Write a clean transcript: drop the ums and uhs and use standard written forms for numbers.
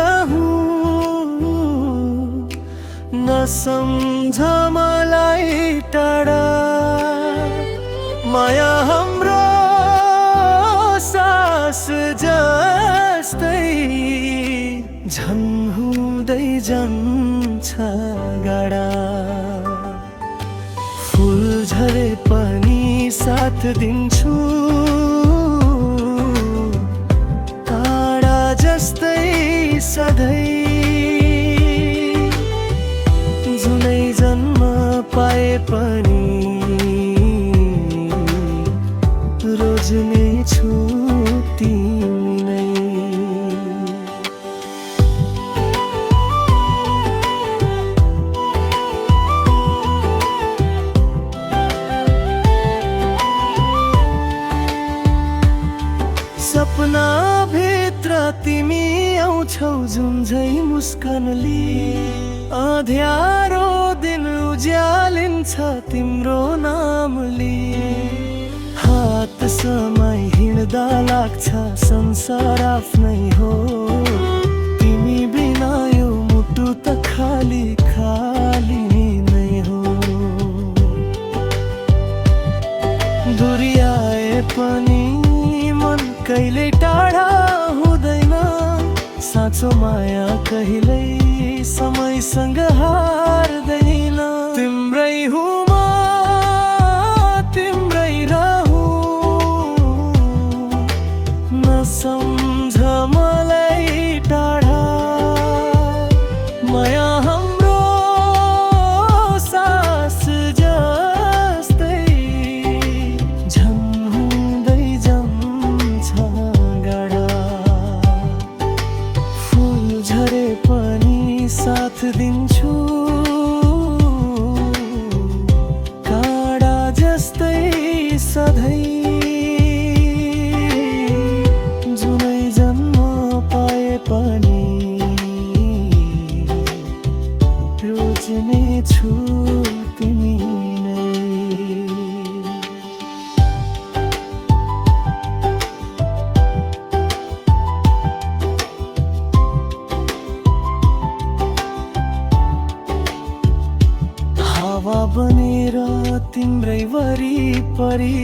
रहूं, नसम्झ मलाई टाढा। माया हाम्रो सास जस्तै झन् हुँदै जान्छ गाडा। फुल झरे पनि साथ दिन्छु, तारा जस्तै सधैँ। जुनै जन्म पाए पनि रोज्ने छु तिमीलाई। सपना भित्र तिमी आउँछौ जुन्झै मुस्कानले। अँध्यारो दिन उज्यालिन्छ तिम्रो नामले। हात समाई हिँड्दा लाग्छ संसार आफ्नै हो। तिमी बिना यो मुटु त खाली खाली नै हो। दुरियाए पनि मन कहिल्यै टाढा हुँदैन। साँचो माया कहिल्यै समयसँग हार्दैन। तिम्रै हुँ म, तिम्रै रहूं, नसम्झ मलाई टाढा। माया हाम्रो सास जस्तै झन् हुँदै जान्छ गाडा। फुल झरे पनि साथ दिन्छु, काँडा जस्तै सधैँ। जुनै जन्म पाए पनि रोज्ने छु तिमीलाई। हावा बनेर तिम्रै वरिपरि